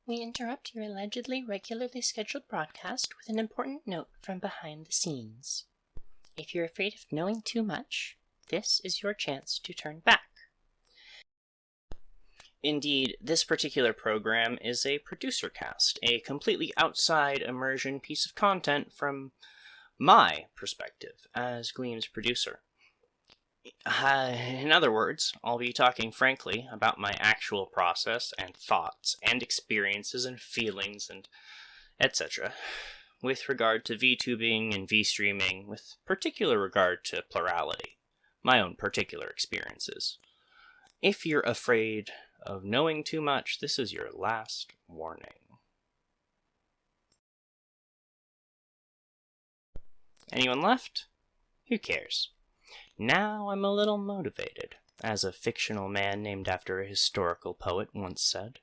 We interrupt your allegedly regularly scheduled broadcast with an important note from behind the scenes. If you're afraid of knowing too much, this is your chance to turn back. Indeed, this particular program is a producer cast, a completely outside immersion piece of content from my perspective as Gleam's producer. In other words, I'll be talking frankly about my actual process and thoughts and experiences and feelings and etc. with regard to VTubing and VStreaming, with particular regard to plurality, my own particular experiences. If you're afraid of knowing too much, this is your last warning. Anyone left? Who cares? Now I'm a little motivated, as a fictional man named after a historical poet once said.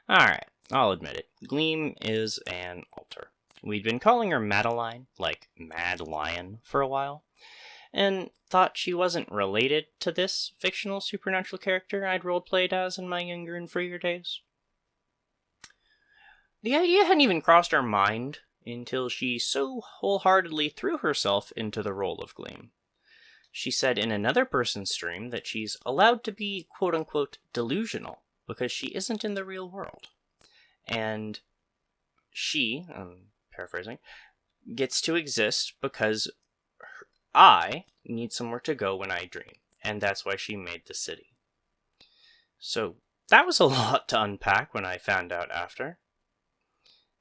Alright, I'll admit it. Gleam is an alter. We'd been calling her Madeline, like Mad Lion, for a while, and thought she wasn't related to this fictional supernatural character I'd roleplayed as in my younger and freer days. The idea hadn't even crossed our mind until she so wholeheartedly threw herself into the role of Gleam. She said in another person's stream that she's allowed to be quote-unquote delusional because she isn't in the real world. And she, I'm paraphrasing, gets to exist because I need somewhere to go when I dream, and that's why she made the city. So that was a lot to unpack when I found out after.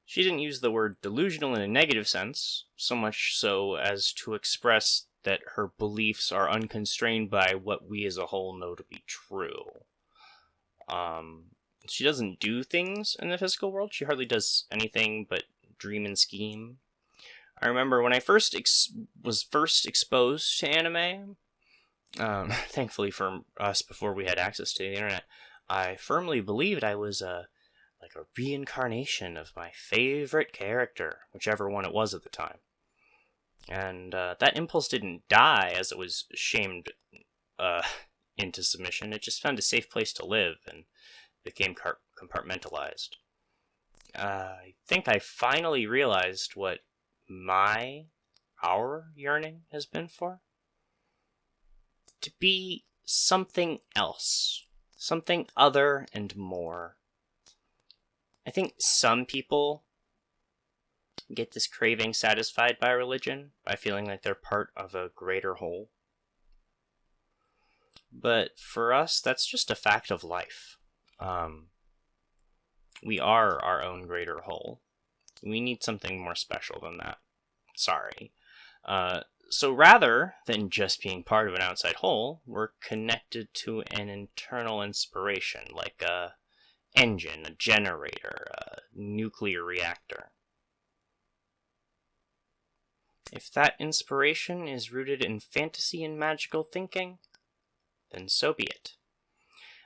She didn't use the word delusional in a negative sense, so much so as to express that her beliefs are unconstrained by what we as a whole know to be true. She doesn't do things in the physical world. She hardly does anything but dream and scheme. I remember when I was first exposed to anime, thankfully for us before we had access to the internet, I firmly believed I was a reincarnation of my favorite character, whichever one it was at the time. And that impulse didn't die as it was shamed into submission. It just found a safe place to live and became compartmentalized. I think I finally realized what our yearning has been for. To be something else. Something other and more. I think some people get this craving satisfied by religion, by feeling like they're part of a greater whole. But for us, that's just a fact of life. We are our own greater whole. We need something more special than that. Sorry. So rather than just being part of an outside whole, we're connected to an internal inspiration, like a engine, a generator, a nuclear reactor. If that inspiration is rooted in fantasy and magical thinking, then so be it.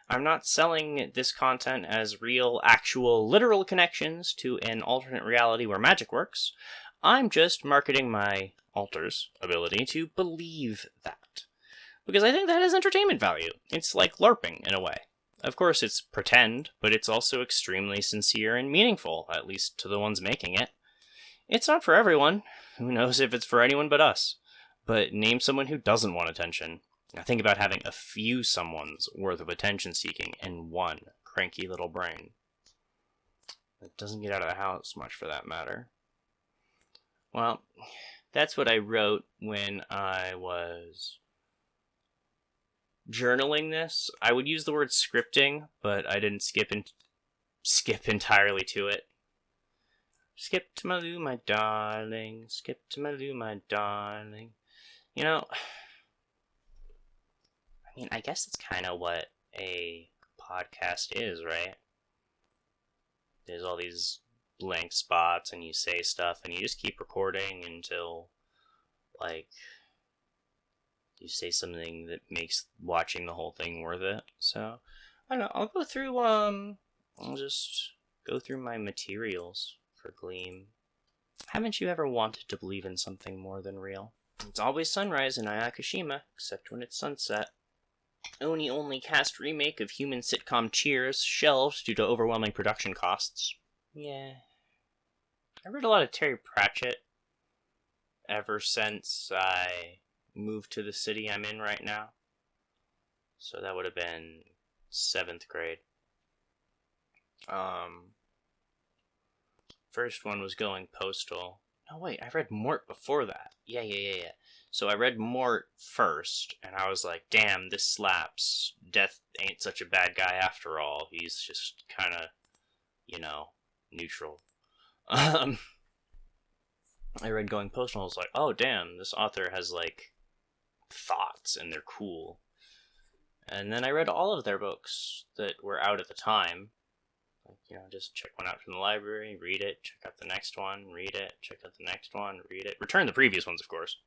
I'm not selling this content as real, actual, literal connections to an alternate reality where magic works. I'm just marketing my alter's ability to believe that. Because I think that has entertainment value. It's like LARPing, in a way. Of course, it's pretend, but it's also extremely sincere and meaningful, at least to the ones making it. It's not for everyone. Who knows if it's for anyone but us? But name someone who doesn't want attention. Now think about having a few someone's worth of attention seeking in one cranky little brain. It doesn't get out of the house much for that matter. Well, that's what I wrote when I was journaling this. I would use the word scripting, but I didn't skip entirely to it. Skip to my loo, my darling. Skip to my loo, my darling. You know, I mean, I guess it's kind of what a podcast is, right? There's all these blank spots, and you say stuff, and you just keep recording until, like, you say something that makes watching the whole thing worth it. So, I don't know, I'll just go through my materials for Gleam. Haven't you ever wanted to believe in something more than real? It's always sunrise in Ayakushima, except when it's sunset. Only cast remake of human sitcom Cheers shelved due to overwhelming production costs. Yeah. I read a lot of Terry Pratchett ever since I moved to the city I'm in right now. So that would have been 7th grade. First one was Going Postal. No, wait, I read Mort before that. Yeah. So I read Mort first, and I was like, damn, this slaps. Death ain't such a bad guy after all. He's just kind of, neutral. I read Going Postal, and I was like, oh, damn, this author has, thoughts, and they're cool. And then I read all of their books that were out at the time. Just check one out from the library, read it, check out the next one, read it, check out the next one, read it. Return the previous ones, of course.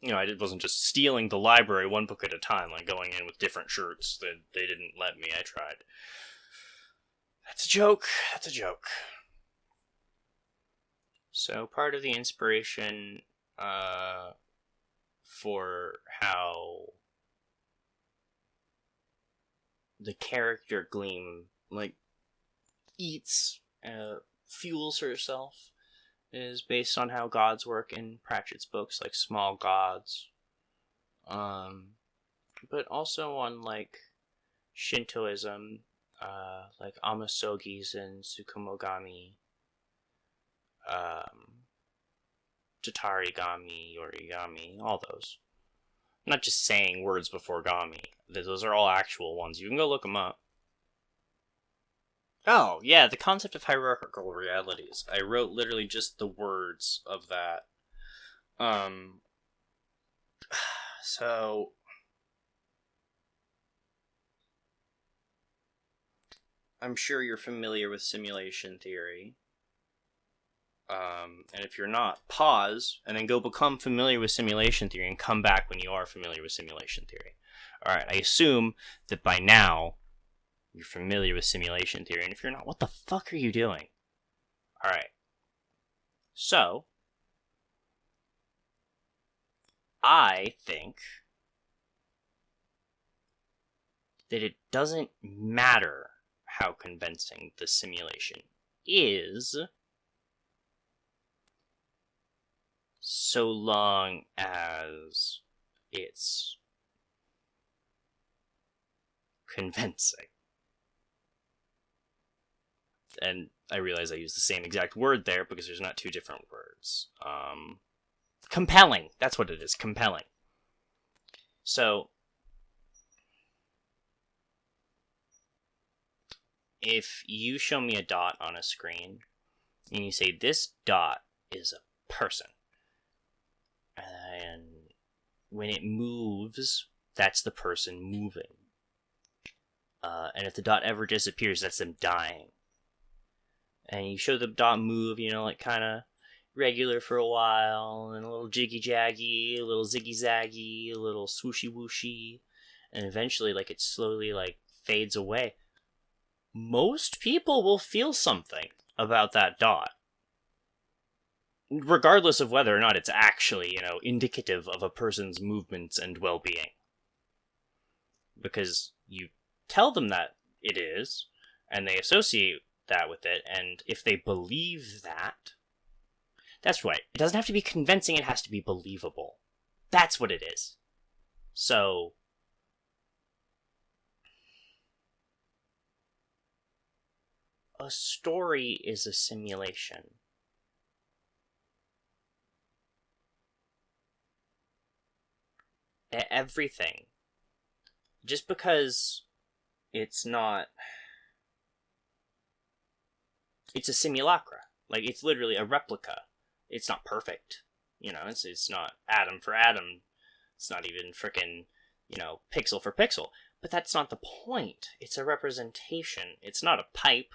I wasn't just stealing the library one book at a time, going in with different shirts that they didn't let me. I tried. That's a joke. So part of the inspiration for how the character Gleam, eats, fuels herself, is based on how gods work in Pratchett's books, like small gods. But also on, Shintoism, like Amasogis and Tsukumogami, Tatarigami, Origami, all those. I'm not just saying words before Gami. Those are all actual ones. You can go look them up. Oh, yeah, the concept of hierarchical realities. I wrote literally just the words of that. So I'm sure you're familiar with simulation theory. And if you're not, pause, and then go become familiar with simulation theory, and come back when you are familiar with simulation theory. Alright, I assume that by now, you're familiar with simulation theory, and if you're not, what the fuck are you doing? Alright. So, I think that it doesn't matter how convincing the simulation is, so long as it's convincing. And I realize I used the same exact word there because there's not two different words. Compelling. That's what it is. Compelling. So, if you show me a dot on a screen, and you say, this dot is a person, and when it moves, that's the person moving. And if the dot ever disappears, that's them dying. And you show the dot move, kind of regular for a while, and a little jiggy-jaggy, a little ziggy-zaggy, a little swooshy-wooshy, and eventually, it slowly, fades away. Most people will feel something about that dot, regardless of whether or not it's actually, indicative of a person's movements and well-being. Because you tell them that it is, and they associate that with it, and if they believe that, that's right. It doesn't have to be convincing, it has to be believable. That's what it is. So, a story is a simulation. Everything. Just because it's not... It's a simulacra. It's literally a replica. It's not perfect. It's not atom for atom. It's not even frickin', pixel for pixel. But that's not the point. It's a representation. It's not a pipe.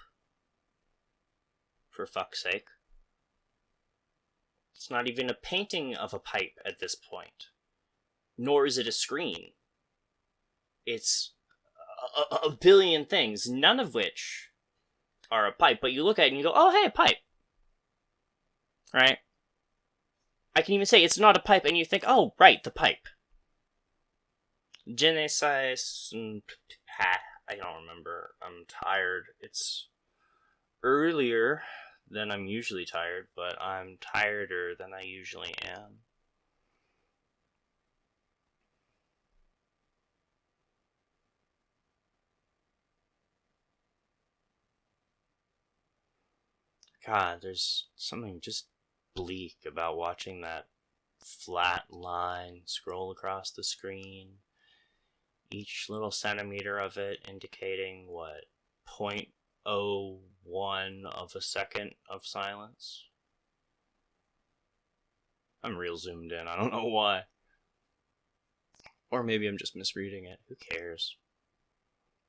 For fuck's sake. It's not even a painting of a pipe at this point. Nor is it a screen. It's a billion things, none of which are a pipe, but you look at it and you go, oh, hey, a pipe. Right? I can even say it's not a pipe, and you think, oh, right, the pipe. Je ne sais... I don't remember. I'm tired. It's earlier than I'm usually tired, but I'm tireder than I usually am. God, there's something just bleak about watching that flat line scroll across the screen. Each little centimeter of it indicating, what, 0.01 of a second of silence? I'm real zoomed in, I don't know why. Or maybe I'm just misreading it, who cares?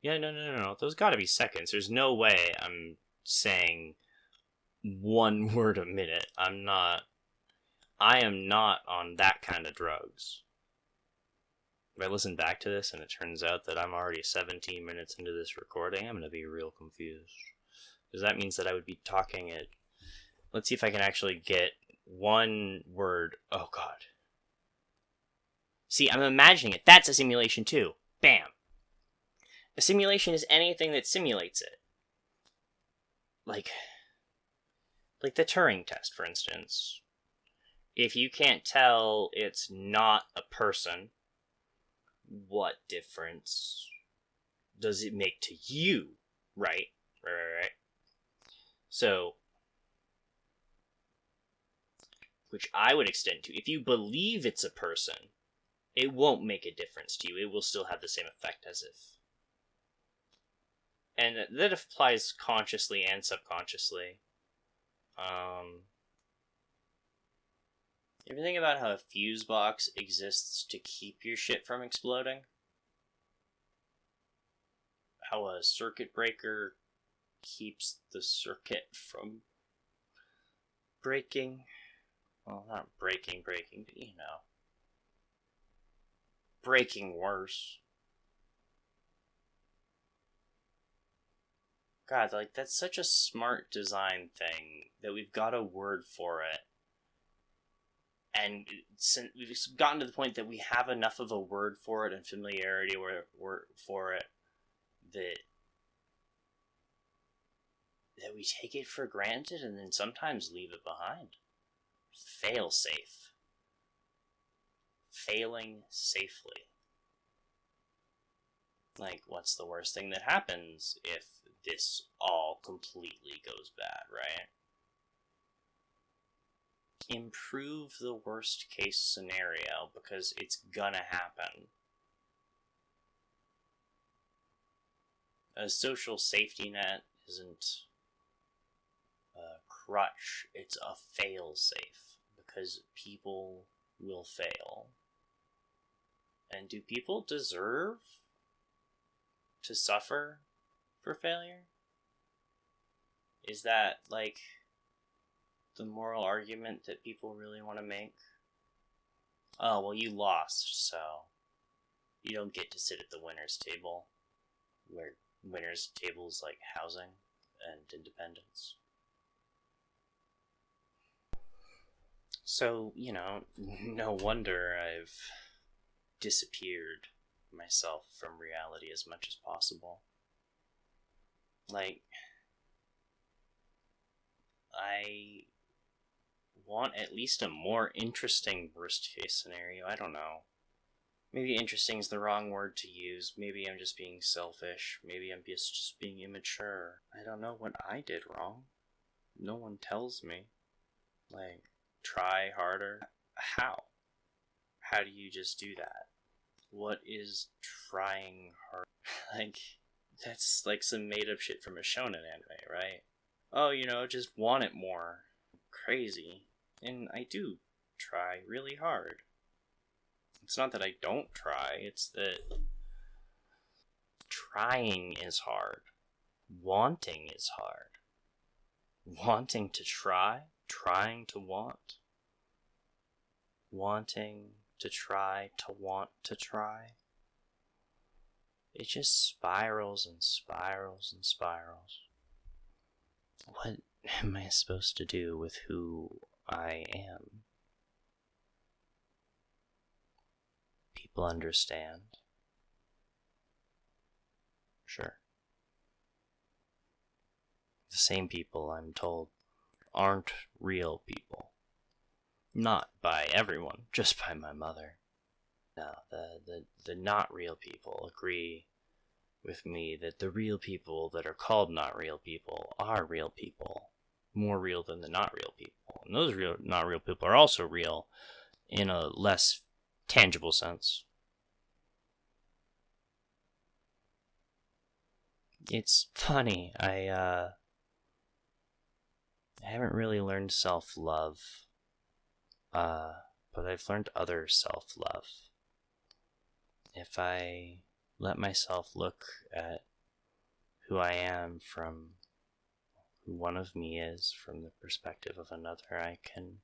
Yeah, no, those gotta be seconds. There's no way I'm saying 1 word a minute. I am not on that kind of drugs. If I listen back to this and it turns out that I'm already 17 minutes into this recording, I'm going to be real confused. Because that means that I would be talking at... Let's see if I can actually get 1 word. Oh, God. See, I'm imagining it. That's a simulation, too. Bam. A simulation is anything that simulates it. Like the Turing test, for instance. If you can't tell it's not a person, what difference does it make to you? Right. So, which I would extend to, if you believe it's a person, it won't make a difference to you. It will still have the same effect as if. And that applies consciously and subconsciously. You ever think about how a fuse box exists to keep your shit from exploding? How a circuit breaker keeps the circuit from breaking? Well, not breaking, but you know. Breaking worse. God, like, that's such a smart design thing that we've got a word for it. And we've gotten to the point that we have enough of a word for it and familiarity for it that we take it for granted and then sometimes leave it behind. Fail safe. Failing safely. Like, what's the worst thing that happens if this all completely goes bad, right? Improve the worst case scenario because it's gonna happen. A social safety net isn't a crutch, it's a fail-safe because people will fail. And do people deserve to suffer for failure? Is that, like, the moral argument that people really want to make? Oh, well, you lost, so you don't get to sit at the winner's table, where winner's tables like housing and independence. So, you know, no wonder I've disappeared myself from reality as much as possible. Like, I want at least a more interesting worst case scenario. I don't know. Maybe interesting is the wrong word to use. Maybe I'm just being selfish. Maybe I'm just being immature. I don't know what I did wrong. No one tells me. Like, try harder. How? How do you just do that? What is trying hard? Like, that's like some made-up shit from a shonen anime, right? Oh, you know, just want it more. Crazy. And I do try really hard. It's not that I don't try, it's that trying is hard. Wanting is hard. Wanting to try, trying to want. Wanting to try to want to try. It just spirals and spirals and spirals. What am I supposed to do with who I am? People understand. sure. The same people, I'm told, aren't real people. Not by everyone, just by my mother. No, the not real people agree with me that the real people that are called not real people are real people. More real than the not real people. And those not real people are also real in a less tangible sense. It's funny, I haven't really learned self-love, but I've learned other self-love. If I let myself look at who I am from who one of me is from the perspective of another, I can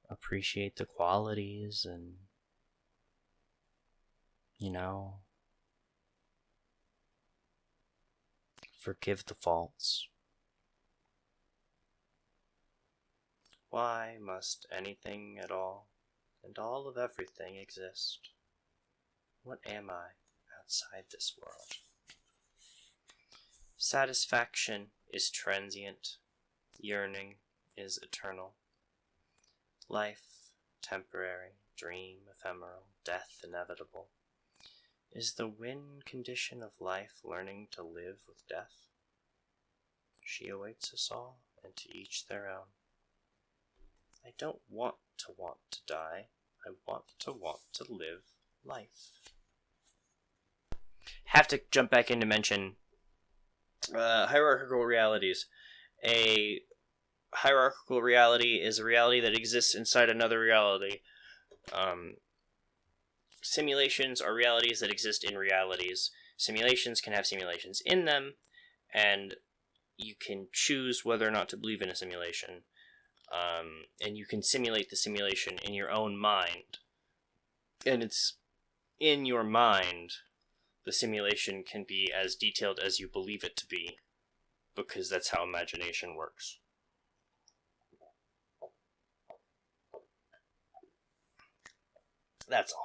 appreciate the qualities and, forgive the faults. Why must anything at all and all of everything exist? What am I outside this world? Satisfaction is transient. Yearning is eternal. Life, temporary. Dream, ephemeral. Death, inevitable. Is the win condition of life learning to live with death? She awaits us all, and to each their own. I don't want to die. I want to live life. Have to jump back in to mention hierarchical realities. A hierarchical reality is a reality that exists inside another reality. Simulations are realities that exist in realities. Simulations can have simulations in them, and you can choose whether or not to believe in a simulation. And you can simulate the simulation in your own mind. And it's in your mind, the simulation can be as detailed as you believe it to be, because that's how imagination works. That's all.